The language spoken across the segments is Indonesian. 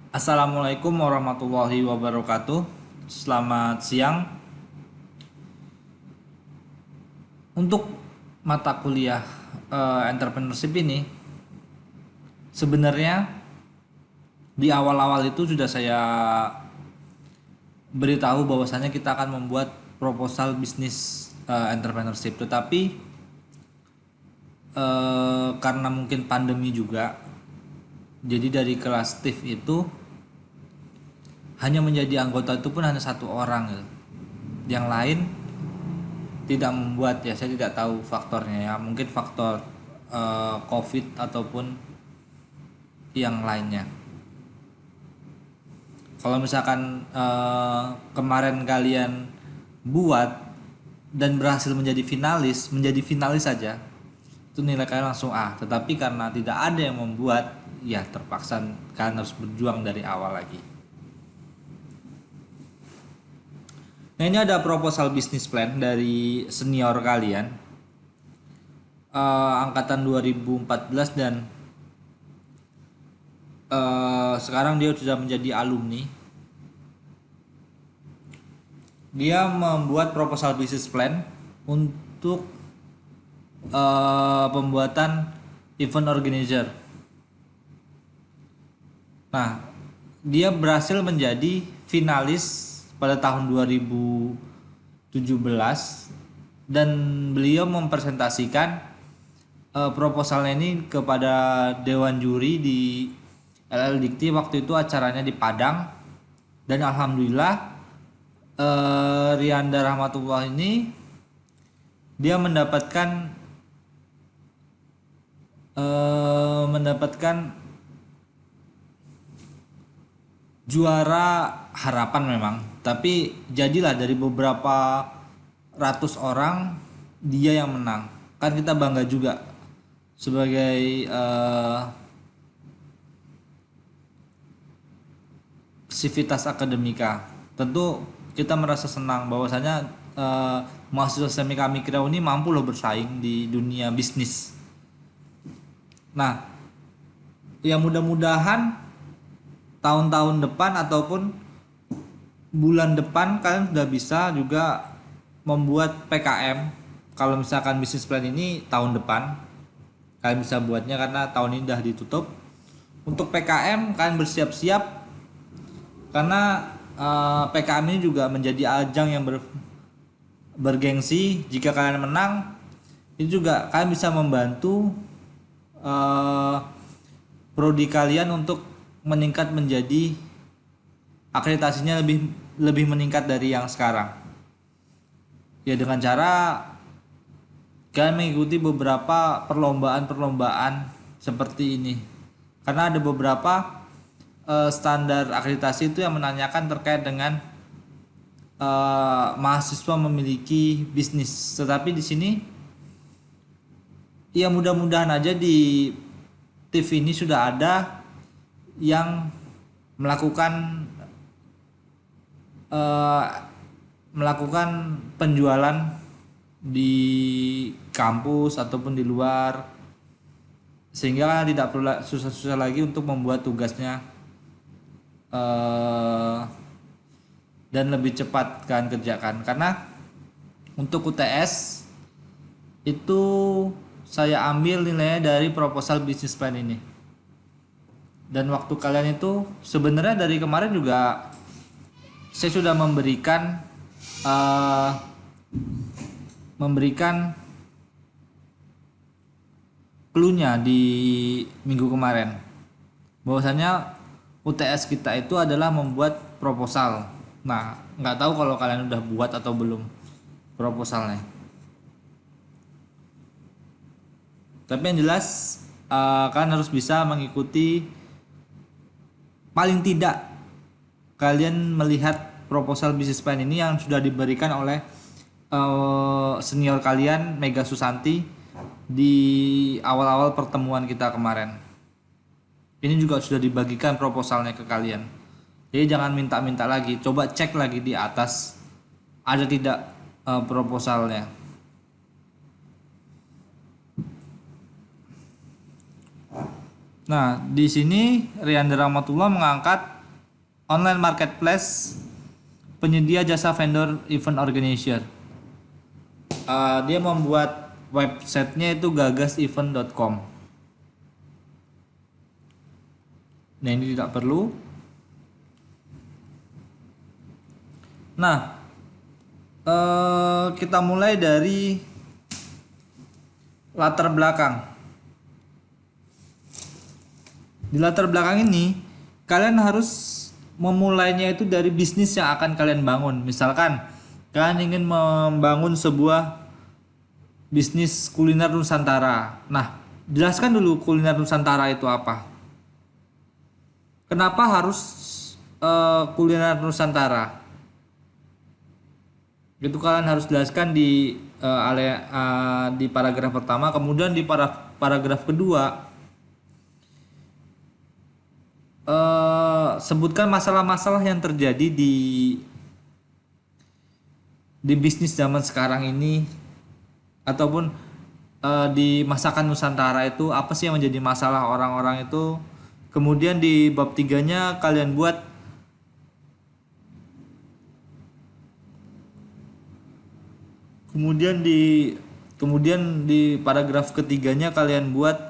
Assalamualaikum warahmatullahi wabarakatuh. Selamat siang. Untuk mata kuliah entrepreneurship ini, sebenarnya di awal-awal itu sudah saya beritahu bahwasanya kita akan membuat proposal bisnis entrepreneurship. Tetapi karena mungkin pandemi juga, jadi dari kelas TIF itu hanya menjadi anggota itu pun hanya satu orang gitu. Yang lain tidak membuat, ya saya tidak tahu faktornya, ya mungkin faktor COVID ataupun yang lainnya. Kalau misalkan kemarin kalian buat dan berhasil menjadi finalis saja, itu nilai kalian langsung A. Tetapi karena tidak ada yang membuat, ya terpaksa kalian harus berjuang dari awal lagi. Nah, ini ada proposal bisnis plan dari senior kalian, angkatan 2014, dan sekarang dia sudah menjadi alumni. Dia membuat proposal bisnis plan untuk pembuatan event organizer. Nah, dia berhasil menjadi finalis pada tahun 2017, dan beliau mempresentasikan proposalnya ini kepada dewan juri di LL Dikti. Waktu itu acaranya di Padang, dan alhamdulillah Rianda Rahmatullah ini dia mendapatkan juara harapan memang, tapi jadilah dari beberapa ratus orang dia yang menang. Kan kita bangga juga sebagai sivitas akademika. Tentu kita merasa senang bahwasanya mahasiswa SMK Mikro ini mampu loh bersaing di dunia bisnis. Nah, ya mudah-mudahan tahun-tahun depan ataupun bulan depan kalian sudah bisa juga membuat PKM. Kalau misalkan bisnis plan ini tahun depan kalian bisa buatnya, karena tahun ini sudah ditutup. Untuk PKM kalian bersiap-siap, karena PKM ini juga menjadi ajang yang bergengsi. Jika kalian menang, itu juga kalian bisa membantu prodi kalian untuk meningkat, menjadi akreditasinya lebih meningkat dari yang sekarang. Ya dengan cara kalian mengikuti beberapa perlombaan-perlombaan seperti ini. Karena ada beberapa standar akreditasi itu yang menanyakan terkait dengan mahasiswa memiliki bisnis. Tetapi di sini ya mudah-mudahan aja di TV ini sudah ada yang eh, melakukan penjualan di kampus ataupun di luar, sehingga tidak perlu susah-susah lagi untuk membuat tugasnya dan lebih cepat kan kerjakan. Karena untuk UTS itu saya ambil nilainya dari proposal bisnis plan ini. Dan waktu kalian itu sebenarnya dari kemarin juga saya sudah uh, memberikan clue-nya di minggu kemarin, bahwasanya UTS kita itu adalah membuat proposal. Nah, nggak tahu kalau kalian udah buat atau belum proposalnya. Tapi yang jelas kalian harus bisa mengikuti, paling tidak kalian melihat proposal bisnis plan ini yang sudah diberikan oleh senior kalian Mega Susanti di awal-awal pertemuan kita kemarin. Ini juga sudah dibagikan proposalnya ke kalian. Jadi jangan minta-minta lagi, coba cek lagi di atas ada tidak proposalnya. Nah, di sini Rianda Rahmatullah mengangkat online marketplace penyedia jasa vendor event organizer. Dia membuat websitenya itu gagasevent.com. Nah, ini tidak perlu. Nah, kita mulai dari latar belakang. Di latar belakang ini, kalian harus memulainya itu dari bisnis yang akan kalian bangun. Misalkan kalian ingin membangun sebuah bisnis kuliner Nusantara. Nah, jelaskan dulu kuliner Nusantara itu apa. Kenapa harus kuliner Nusantara? Itu kalian harus jelaskan di paragraf pertama. Kemudian di paragraf kedua, sebutkan masalah-masalah yang terjadi di bisnis zaman sekarang ini, ataupun di masakan Nusantara itu apa sih yang menjadi masalah orang-orang itu. Kemudian di bab 3-nya kalian buat kemudian di paragraf ketiganya kalian buat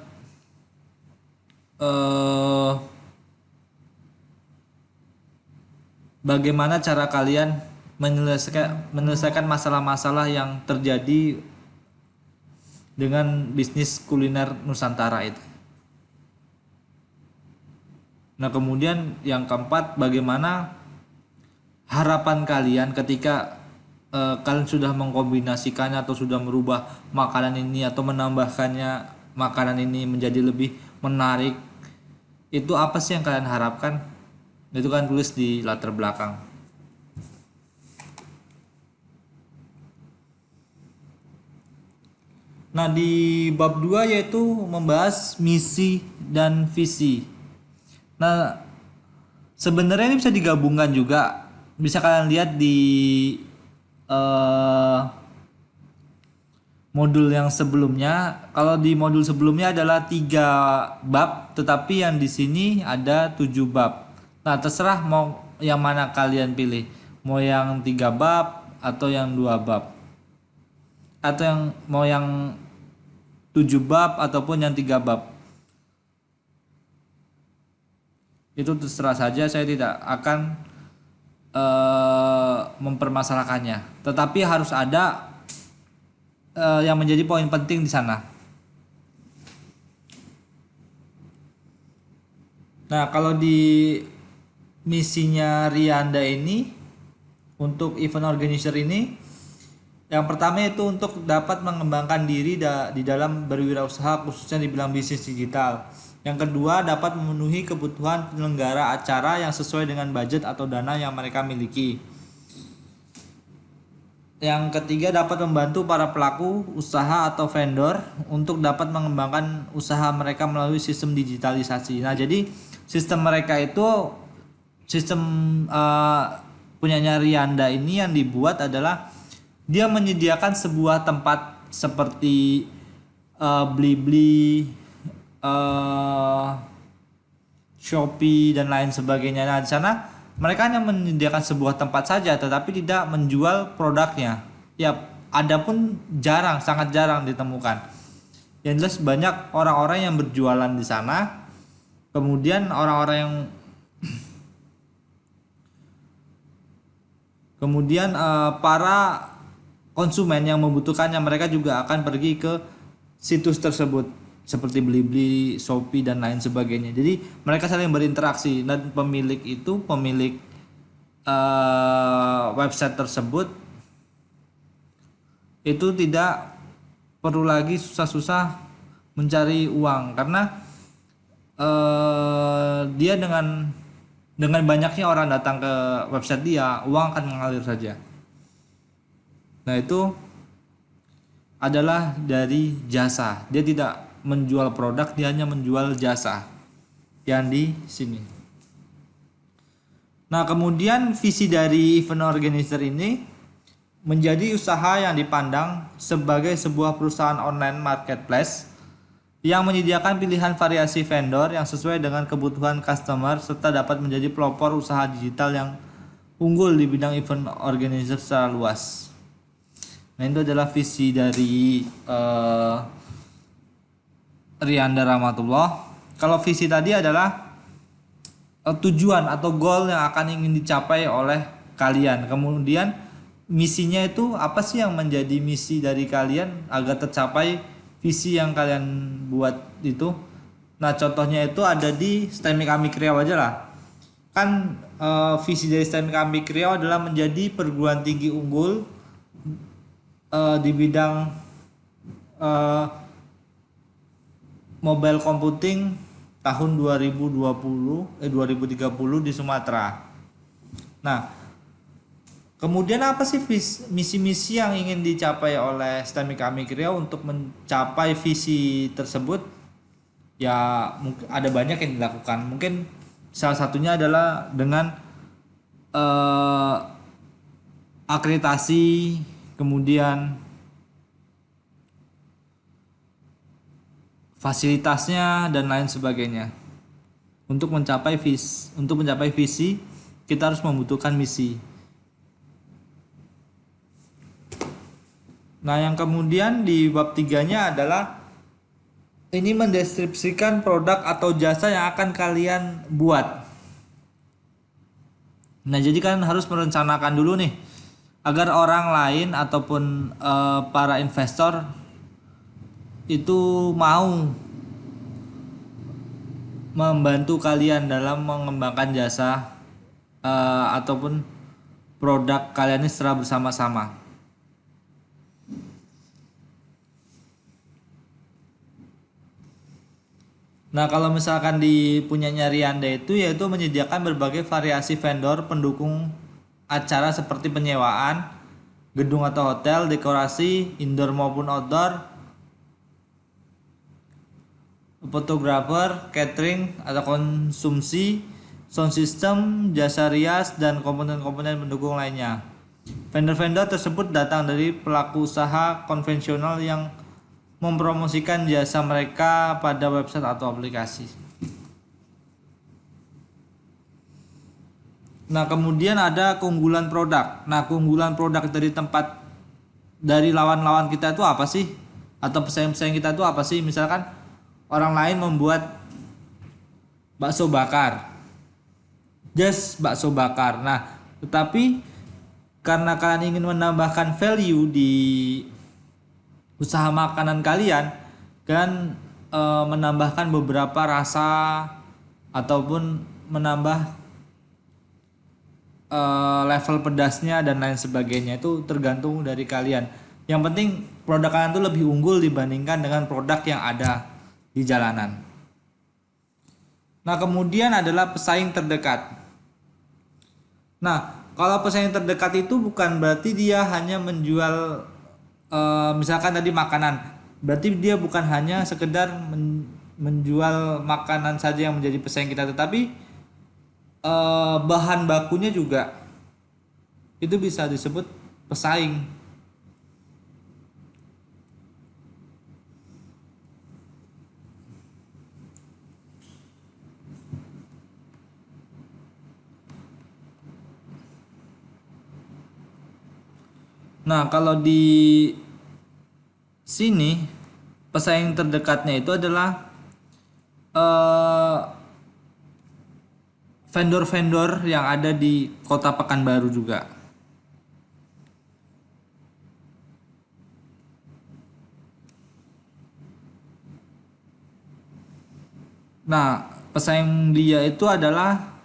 bagaimana cara kalian menyelesaikan masalah-masalah yang terjadi dengan bisnis kuliner Nusantara itu. Nah, kemudian yang keempat, bagaimana harapan kalian ketika kalian sudah mengkombinasikannya atau sudah merubah makanan ini atau menambahkannya makanan ini menjadi lebih menarik. Itu apa sih yang kalian harapkan? Itu kan tulis di latar belakang. Nah, di bab 2 yaitu membahas misi dan visi. Nah, sebenarnya ini bisa digabungkan juga. Bisa kalian lihat di modul yang sebelumnya. Kalau di modul sebelumnya adalah 3 bab, tetapi yang di sini ada 7 bab. Nah, terserah mau yang mana kalian pilih. Mau yang 3 bab atau yang 2 bab. Atau yang 7 bab ataupun yang 3 bab. Itu terserah saja, saya tidak akan mempermasalahkannya. Tetapi harus ada yang menjadi poin penting di sana. Nah, kalau di misinya Rianda ini untuk event organizer ini, yang pertama itu untuk dapat mengembangkan diri di dalam berwirausaha khususnya di bidang bisnis digital. Yang kedua, dapat memenuhi kebutuhan penyelenggara acara yang sesuai dengan budget atau dana yang mereka miliki. Yang ketiga, dapat membantu para pelaku usaha atau vendor untuk dapat mengembangkan usaha mereka melalui sistem digitalisasi. Nah, jadi sistem mereka itu sistem punyanya Rianda ini yang dibuat adalah dia menyediakan sebuah tempat seperti Blibli, Shopee dan lain sebagainya. Nah, di sana mereka hanya menyediakan sebuah tempat saja, tetapi tidak menjual produknya. Ya, ada pun jarang, sangat jarang ditemukan. Yang jelas banyak orang-orang yang berjualan di sana. Kemudian para konsumen yang membutuhkannya, mereka juga akan pergi ke situs tersebut seperti Blibli, Shopee dan lain sebagainya. Jadi mereka saling berinteraksi dan pemilik website tersebut itu tidak perlu lagi susah-susah mencari uang, karena dia dengan banyaknya orang datang ke website dia, uang akan mengalir saja. Nah, itu adalah dari jasa. Dia tidak menjual produk, dia hanya menjual jasa yang di sini. Nah, kemudian visi dari event organizer ini menjadi usaha yang dipandang sebagai sebuah perusahaan online marketplace yang menyediakan pilihan variasi vendor yang sesuai dengan kebutuhan customer serta dapat menjadi pelopor usaha digital yang unggul di bidang event organizer secara luas. Nah, itu adalah visi dari Riyanda Rahmatullah. Kalau visi tadi adalah tujuan atau goal yang akan ingin dicapai oleh kalian. Kemudian misinya itu apa sih yang menjadi misi dari kalian agar tercapai visi yang kalian buat itu. Nah, contohnya itu ada di STEMIC Amik Riau aja lah. Kan visi dari STEMIC Amik Riau adalah menjadi perguruan tinggi unggul di bidang mobile computing tahun 2030 di Sumatera. Nah, kemudian apa sih misi-misi yang ingin dicapai oleh STEMIC Amik Riau untuk mencapai visi tersebut? Ya, ada banyak yang dilakukan. Mungkin salah satunya adalah dengan akreditasi, kemudian fasilitasnya dan lain sebagainya. Untuk mencapai visi kita harus membutuhkan misi. Nah, yang kemudian di bab 3-nya adalah ini mendeskripsikan produk atau jasa yang akan kalian buat. Nah, jadi kalian harus merencanakan dulu nih agar orang lain ataupun para investor itu mau membantu kalian dalam mengembangkan jasa ataupun produk kalian ini secara bersama-sama. Nah, kalau misalkan di punyanya Riyanda itu yaitu menyediakan berbagai variasi vendor pendukung acara seperti penyewaan, gedung atau hotel, dekorasi, indoor maupun outdoor, fotografer, catering atau konsumsi, sound system, jasa rias, dan komponen-komponen pendukung lainnya. Vendor-vendor tersebut datang dari pelaku usaha konvensional yang mempromosikan jasa mereka pada website atau aplikasi. Nah, kemudian ada keunggulan produk. Nah, keunggulan produk dari lawan-lawan kita itu apa sih? Atau pesaing-pesaing kita itu apa sih? Misalkan orang lain membuat bakso bakar, just bakso bakar. Nah, tetapi karena kalian ingin menambahkan value di usaha makanan kalian kan menambahkan beberapa rasa ataupun menambah level pedasnya dan lain sebagainya, itu tergantung dari kalian. Yang penting produk kalian itu lebih unggul dibandingkan dengan produk yang ada di jalanan. Nah, kemudian adalah pesaing terdekat. Nah, kalau pesaing terdekat itu bukan berarti dia hanya menjual misalkan tadi makanan, berarti dia bukan hanya sekedar menjual makanan saja yang menjadi pesaing kita, tetapi bahan bakunya juga itu bisa disebut pesaing. Nah, kalau di sini pesaing terdekatnya itu adalah vendor-vendor yang ada di Kota Pekanbaru juga. Nah, pesaing dia itu adalah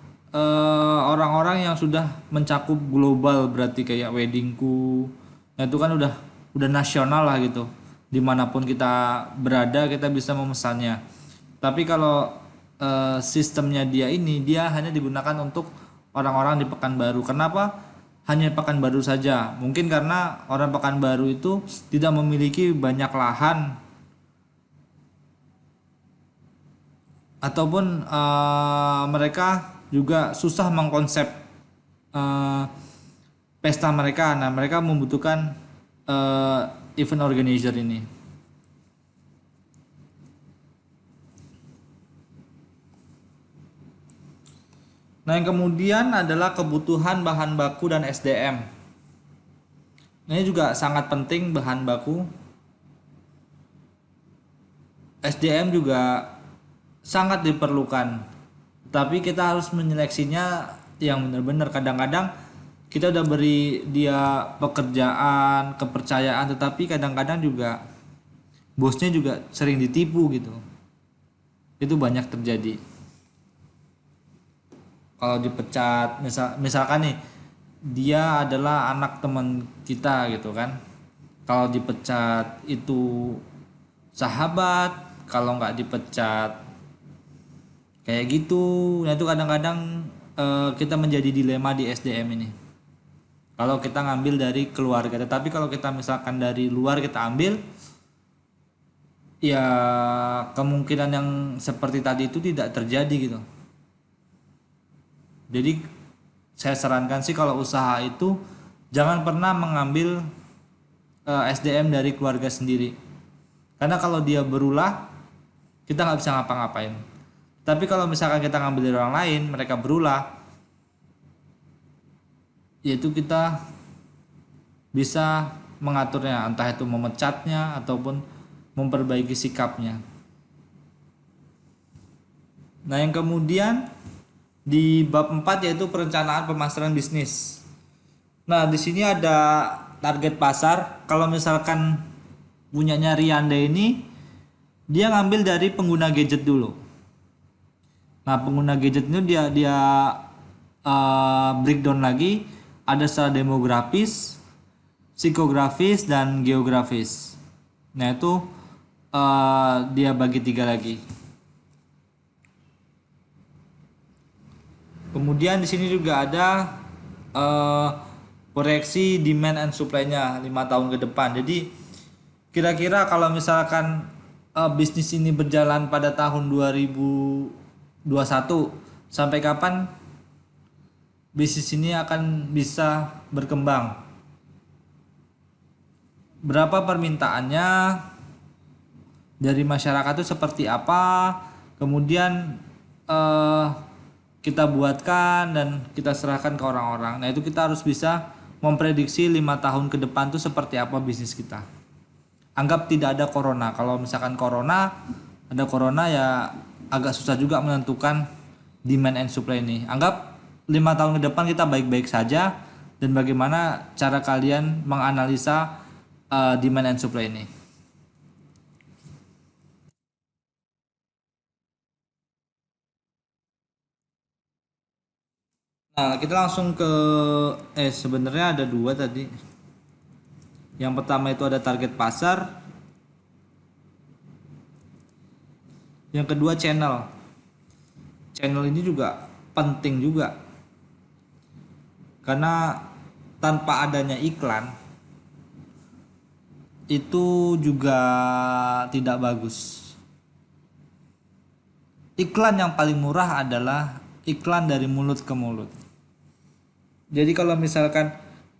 orang-orang yang sudah mencakup global, berarti kayak Weddingku. Nah, itu kan udah nasional lah gitu. Dimanapun kita berada kita bisa memesannya. Tapi kalau sistemnya dia hanya digunakan untuk orang-orang di Pekanbaru. Kenapa hanya Pekanbaru saja? Mungkin karena orang Pekanbaru itu tidak memiliki banyak lahan ataupun mereka juga susah mengkonsep pesta mereka. Nah, mereka membutuhkan event organizer ini. Nah, yang kemudian adalah kebutuhan bahan baku dan SDM. Nah, ini juga sangat penting bahan baku. SDM juga sangat diperlukan. Tapi kita harus menyeleksinya yang benar-benar. Kadang-kadang kita udah beri dia pekerjaan, kepercayaan, tetapi kadang-kadang juga bosnya juga sering ditipu gitu. Itu banyak terjadi. Kalau dipecat, misalkan nih dia adalah anak teman kita gitu kan. Kalau dipecat itu sahabat, kalau nggak dipecat kayak gitu. Nah itu kadang-kadang kita menjadi dilema di SDM ini. Kalau kita ngambil dari keluarga, tetapi kalau kita misalkan dari luar kita ambil, ya kemungkinan yang seperti tadi itu tidak terjadi gitu. Jadi saya sarankan sih kalau usaha itu jangan pernah mengambil SDM dari keluarga sendiri. Karena kalau dia berulah, kita nggak bisa ngapa-ngapain. Tapi kalau misalkan kita ngambil dari orang lain, mereka berulah, yaitu kita bisa mengaturnya, entah itu memecatnya ataupun memperbaiki sikapnya. Nah, yang kemudian di bab 4 yaitu perencanaan pemasaran bisnis. Nah, di sini ada target pasar. Kalau misalkan punyanya Rianda ini, dia ngambil dari pengguna gadget dulu. Nah, pengguna gadget ini dia breakdown lagi, ada secara demografis, psikografis dan geografis. Nah, itu dia bagi 3 lagi. Kemudian di sini juga ada proyeksi demand and supply-nya 5 tahun ke depan. Jadi kira-kira kalau misalkan bisnis ini berjalan pada tahun 2021, sampai kapan bisnis ini akan bisa berkembang? Berapa permintaannya dari masyarakat itu seperti apa? Kemudian kita buatkan dan kita serahkan ke orang-orang. Nah, itu kita harus bisa memprediksi 5 tahun ke depan itu seperti apa bisnis kita. Anggap tidak ada corona. Kalau misalkan ada corona ya agak susah juga menentukan demand and supply ini. Anggap 5 tahun ke depan kita baik-baik saja, dan bagaimana cara kalian menganalisa demand and supply ini. Nah, kita langsung ke sebenarnya ada 2 tadi. Yang pertama itu ada target pasar. Yang kedua channel. Channel ini juga penting juga. Karena tanpa adanya iklan itu juga tidak bagus. Iklan yang paling murah adalah iklan dari mulut ke mulut. Jadi kalau misalkan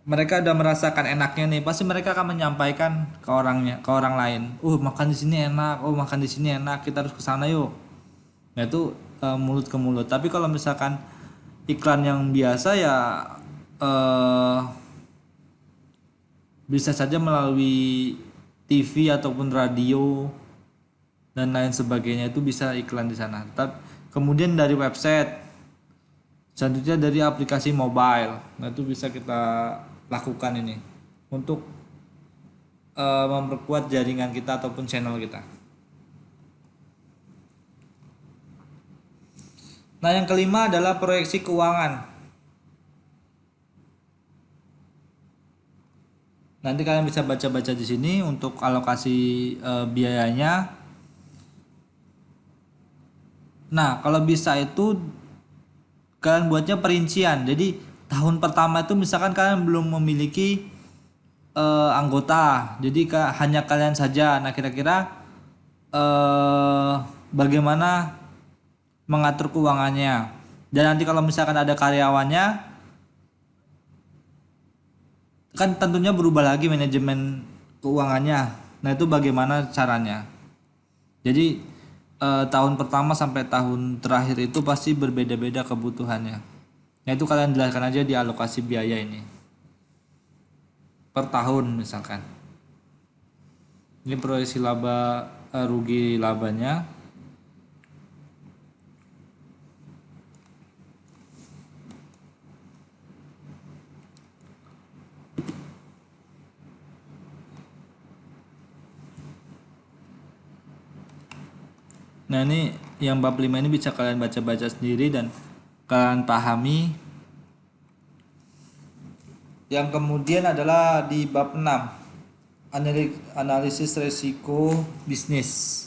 mereka udah merasakan enaknya nih, pasti mereka akan menyampaikan ke orang lain. Makan di sini enak, makan di sini enak, kita harus ke sana yuk. Nah, itu mulut ke mulut. Tapi kalau misalkan iklan yang biasa ya bisa saja melalui TV ataupun radio dan lain sebagainya, itu bisa iklan di sana. Kemudian dari website, selanjutnya dari aplikasi mobile. Nah, itu bisa kita lakukan ini untuk memperkuat jaringan kita ataupun channel kita. Nah, yang kelima adalah proyeksi keuangan. Nanti kalian bisa baca-baca di sini untuk alokasi biayanya. Nah, kalau bisa itu kalian buatnya perincian. Jadi tahun pertama itu misalkan kalian belum memiliki anggota, jadi hanya kalian saja. Nah, kira-kira bagaimana mengatur keuangannya. Dan nanti kalau misalkan ada karyawannya, kan tentunya berubah lagi manajemen keuangannya. Nah, itu bagaimana caranya. Jadi tahun pertama sampai tahun terakhir itu pasti berbeda-beda kebutuhannya. Nah itu kalian jelaskan aja di alokasi biaya ini per tahun misalkan. Ini proyeksi laba rugi labanya. Nah ini yang bab 5 ini bisa kalian baca-baca sendiri dan kalian pahami. Yang kemudian adalah di bab 6, analisis resiko bisnis.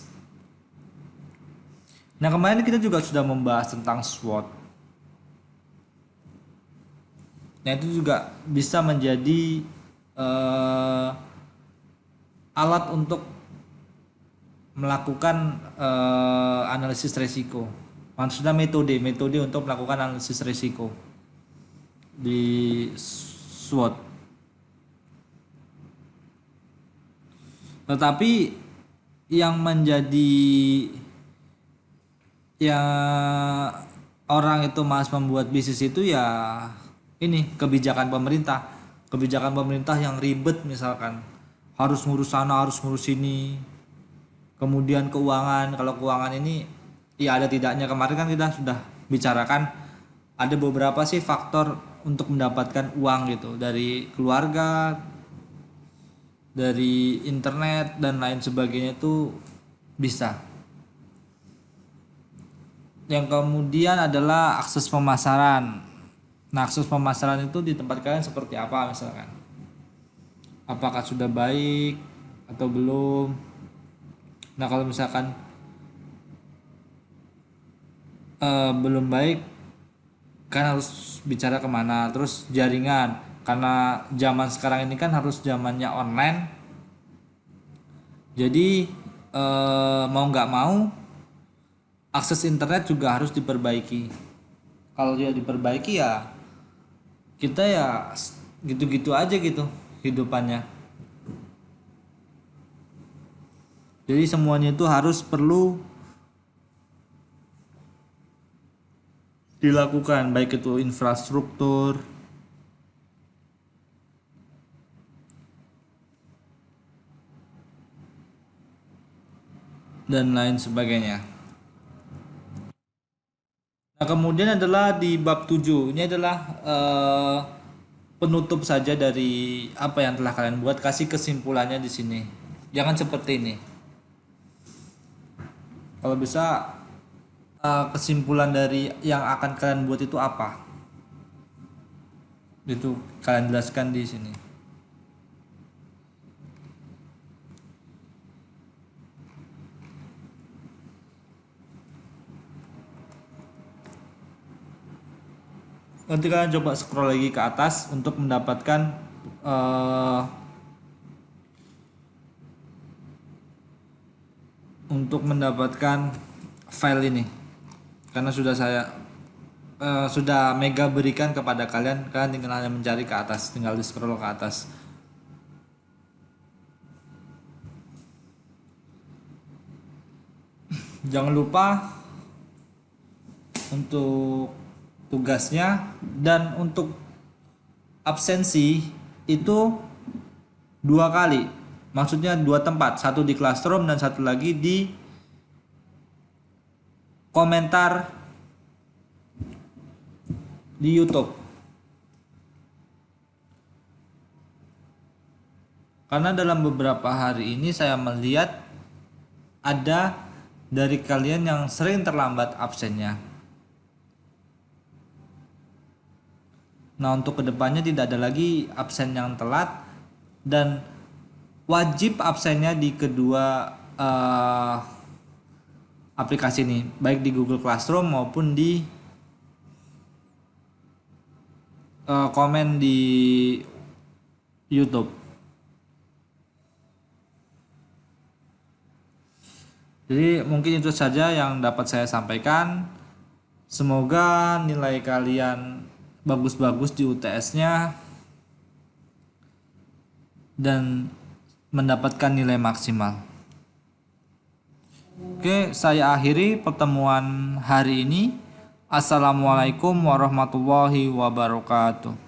Nah kemarin kita juga sudah membahas tentang SWOT. Nah itu juga bisa menjadi alat untuk melakukan analisis resiko. Maksudnya metode untuk melakukan analisis resiko di SWOT. Tetapi yang menjadi ya orang itu malas membuat bisnis itu ya ini kebijakan pemerintah yang ribet, misalkan harus ngurus sana harus ngurus sini. Kemudian keuangan, kalau keuangan ini ya ada tidaknya, kemarin kan kita sudah bicarakan ada beberapa sih faktor untuk mendapatkan uang gitu, dari keluarga, dari internet dan lain sebagainya itu bisa. Yang kemudian adalah akses pemasaran. Nah akses pemasaran itu di tempat kalian seperti apa misalkan, apakah sudah baik atau belum. Nah kalau misalkan belum baik kan harus bicara kemana. Terus jaringan, karena zaman sekarang ini kan harus zamannya online, jadi mau nggak mau akses internet juga harus diperbaiki. Kalau dia diperbaiki ya kita ya gitu-gitu aja gitu hidupannya. Jadi semuanya itu harus perlu dilakukan, baik itu infrastruktur dan lain sebagainya. Nah, kemudian adalah di bab 7. Ini adalah penutup saja dari apa yang telah kalian buat, kasih kesimpulannya di sini. Jangan seperti ini. Kalau bisa kesimpulan dari yang akan kalian buat itu apa? Itu kalian jelaskan di sini. Nanti kalian coba scroll lagi ke atas untuk mendapatkan file ini, karena sudah Mega berikan kepada kalian. Kalian tinggal hanya mencari ke atas, tinggal di scroll ke atas. Jangan lupa untuk tugasnya, dan untuk absensi itu 2 kali, maksudnya 2 tempat, satu di Classroom dan satu lagi di komentar di YouTube. Karena dalam beberapa hari ini saya melihat ada dari kalian yang sering terlambat absennya. Nah untuk kedepannya tidak ada lagi absen yang telat, dan wajib absennya di kedua aplikasi ini, baik di Google Classroom maupun di komen di YouTube. Jadi mungkin itu saja yang dapat saya sampaikan. Semoga nilai kalian bagus-bagus di UTS-nya dan mendapatkan nilai maksimal. Oke, saya akhiri pertemuan hari ini. Assalamualaikum warahmatullahi wabarakatuh.